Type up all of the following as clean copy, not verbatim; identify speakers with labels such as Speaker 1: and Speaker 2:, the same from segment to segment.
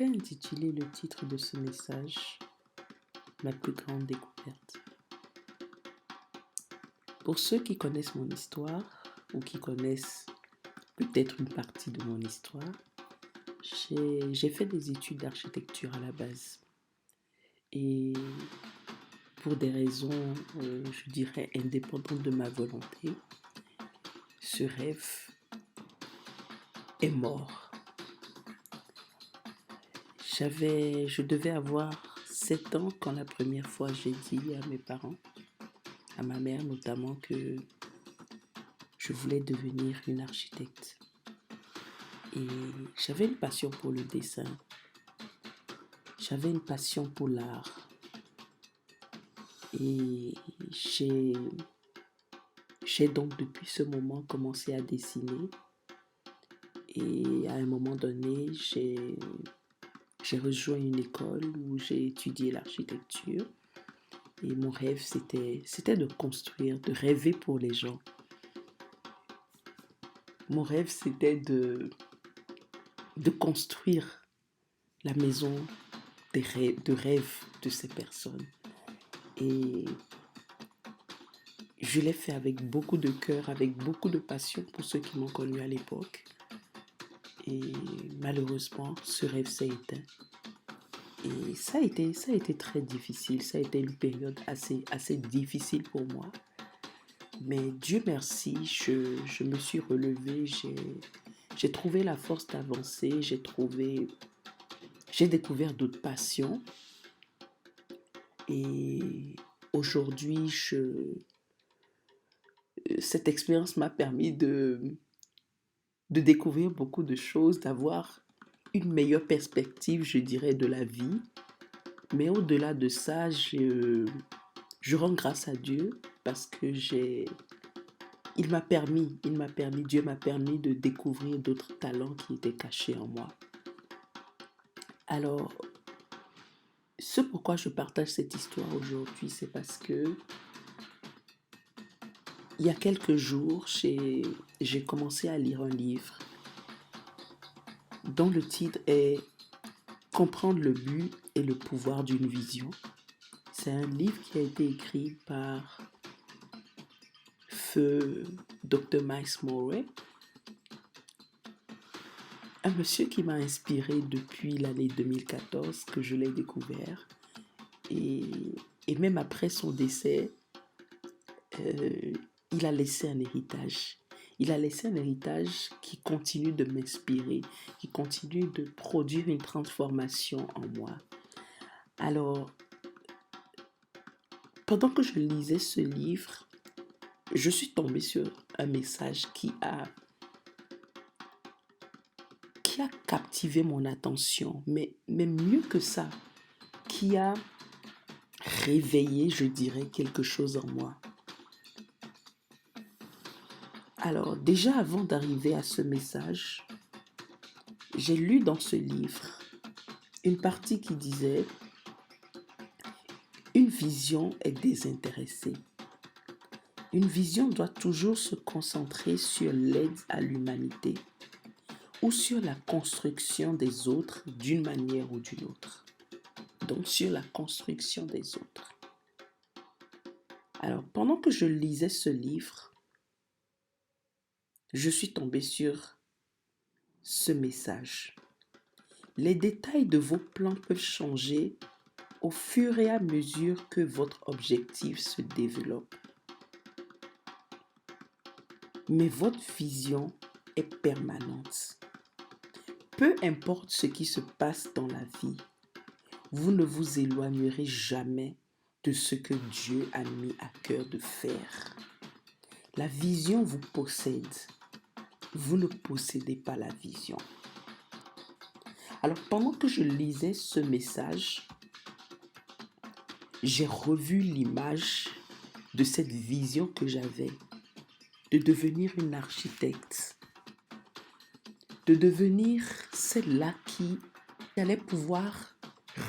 Speaker 1: vais intituler le titre de ce message Ma plus grande découverte. Pour ceux qui connaissent mon histoire ou qui connaissent peut-être une partie de mon histoire, j'ai fait des études d'architecture à la base. Et pour des raisons, je dirais, indépendantes de ma volonté, ce rêve est mort. Je devais avoir 7 ans quand la première fois j'ai dit à mes parents, à ma mère notamment, que je voulais devenir une architecte. Et j'avais une passion pour le dessin, j'avais une passion pour l'art. Et j'ai donc depuis ce moment commencé à dessiner. Et à un moment donné, j'ai rejoint une école où j'ai étudié l'architecture. Et mon rêve, c'était de construire, de rêver pour les gens. Mon rêve, c'était de construire la maison de rêve de ces personnes. Et je l'ai fait avec beaucoup de cœur, avec beaucoup de passion pour ceux qui m'ont connu à l'époque. Et malheureusement, ce rêve s'est éteint. Et ça a été très difficile. Ça a été une période assez difficile pour moi. Mais Dieu merci, je me suis relevée, j'ai trouvé la force d'avancer, j'ai découvert d'autres passions. Et aujourd'hui, cette expérience m'a permis de découvrir beaucoup de choses, d'avoir une meilleure perspective, je dirais, de la vie. Mais au-delà de ça, je rends grâce à Dieu parce que Dieu m'a permis de découvrir d'autres talents qui étaient cachés en moi. Alors, ce pourquoi je partage cette histoire aujourd'hui, c'est parce que il y a quelques jours, j'ai commencé à lire un livre dont le titre est Comprendre le but et le pouvoir d'une vision. C'est un livre qui a été écrit par feu Dr. Miles Morey, un monsieur qui m'a inspiré depuis l'année 2014 que je l'ai découvert. Et, et même après son décès, euh, il a laissé un héritage. Il a laissé un héritage qui continue de m'inspirer, qui continue de produire une transformation en moi. Alors, pendant que je lisais ce livre, je suis tombée sur un message qui a captivé mon attention, mais mieux que ça, qui a réveillé, je dirais, quelque chose en moi. Alors, déjà avant d'arriver à ce message, j'ai lu dans ce livre une partie qui disait « Une vision est désintéressée. Une vision doit toujours se concentrer sur l'aide à l'humanité ou sur la construction des autres d'une manière ou d'une autre. » Donc, sur la construction des autres. Alors, pendant que je lisais ce livre, je suis tombée sur ce message. Les détails de vos plans peuvent changer au fur et à mesure que votre objectif se développe. Mais votre vision est permanente. Peu importe ce qui se passe dans la vie, vous ne vous éloignerez jamais de ce que Dieu a mis à cœur de faire. La vision vous possède. Vous ne possédez pas la vision. Alors, pendant que je lisais ce message, j'ai revu l'image de cette vision que j'avais de devenir une architecte, de devenir celle-là qui allait pouvoir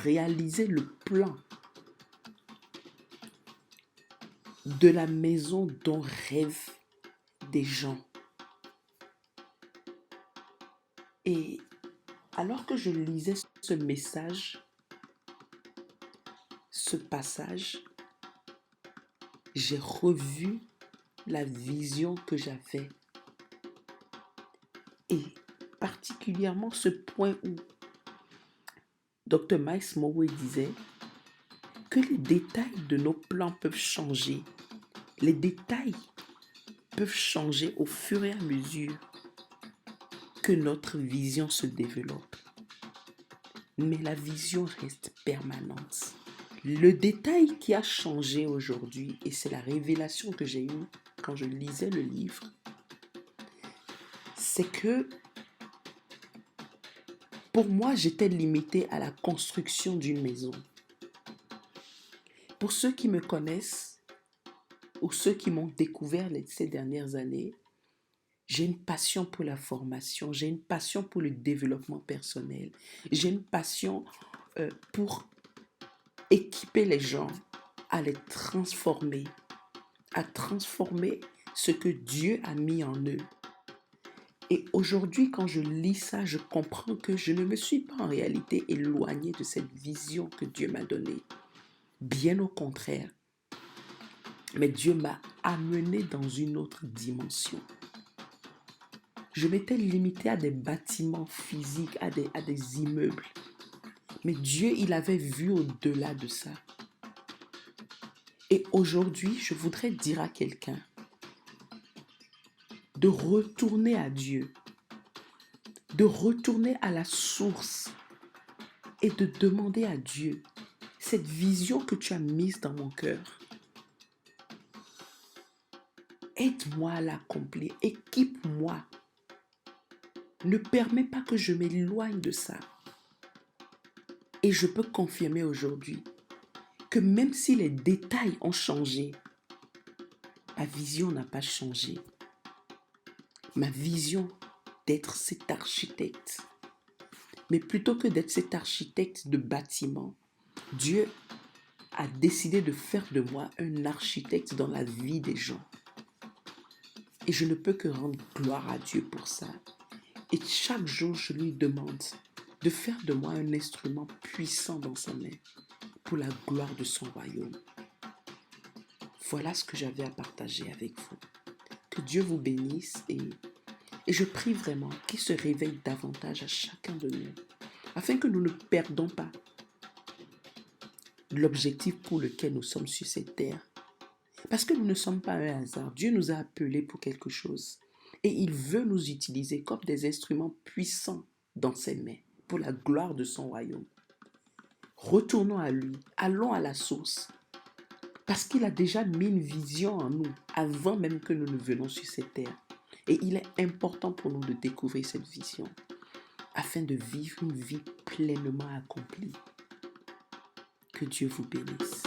Speaker 1: réaliser le plan de la maison dont rêvent des gens. Et Alors que je lisais ce message, ce passage, j'ai revu la vision que j'avais et particulièrement ce point où Dr. Miles Monroe disait que les détails de nos plans peuvent changer. Les détails peuvent changer au fur et à mesure que notre vision se développe. Mais la vision reste permanente. Le détail qui a changé aujourd'hui, et c'est la révélation que j'ai eue quand je lisais le livre, c'est que pour moi, j'étais limitée à la construction d'une maison. Pour ceux qui me connaissent ou ceux qui m'ont découvert ces dernières années, j'ai une passion pour la formation, j'ai une passion pour le développement personnel, j'ai une passion pour équiper les gens à les transformer, à transformer ce que Dieu a mis en eux. Et aujourd'hui, quand je lis ça, je comprends que je ne me suis pas en réalité éloignée de cette vision que Dieu m'a donnée. Bien au contraire. Mais Dieu m'a amené dans une autre dimension. Je m'étais limitée à des bâtiments physiques, à des immeubles. Mais Dieu, il avait vu au-delà de ça. Et aujourd'hui, je voudrais dire à quelqu'un de retourner à Dieu, de retourner à la source et de demander à Dieu cette vision que tu as mise dans mon cœur. Aide-moi à l'accomplir, équipe-moi. Ne permets pas que je m'éloigne de ça. Et je peux confirmer aujourd'hui que même si les détails ont changé, ma vision n'a pas changé. Ma vision d'être cet architecte. Mais plutôt que d'être cet architecte de bâtiment, Dieu a décidé de faire de moi un architecte dans la vie des gens. Et je ne peux que rendre gloire à Dieu pour ça. Et chaque jour, je lui demande de faire de moi un instrument puissant dans sa main pour la gloire de son royaume. Voilà ce que j'avais à partager avec vous. Que Dieu vous bénisse et je prie vraiment qu'il se réveille davantage à chacun de nous afin que nous ne perdons pas l'objectif pour lequel nous sommes sur cette terre. Parce que nous ne sommes pas un hasard. Dieu nous a appelés pour quelque chose. Et il veut nous utiliser comme des instruments puissants dans ses mains pour la gloire de son royaume. Retournons à lui. Allons à la source. Parce qu'il a déjà mis une vision en nous avant même que nous ne venions sur cette terre. Et il est important pour nous de découvrir cette vision afin de vivre une vie pleinement accomplie. Que Dieu vous bénisse.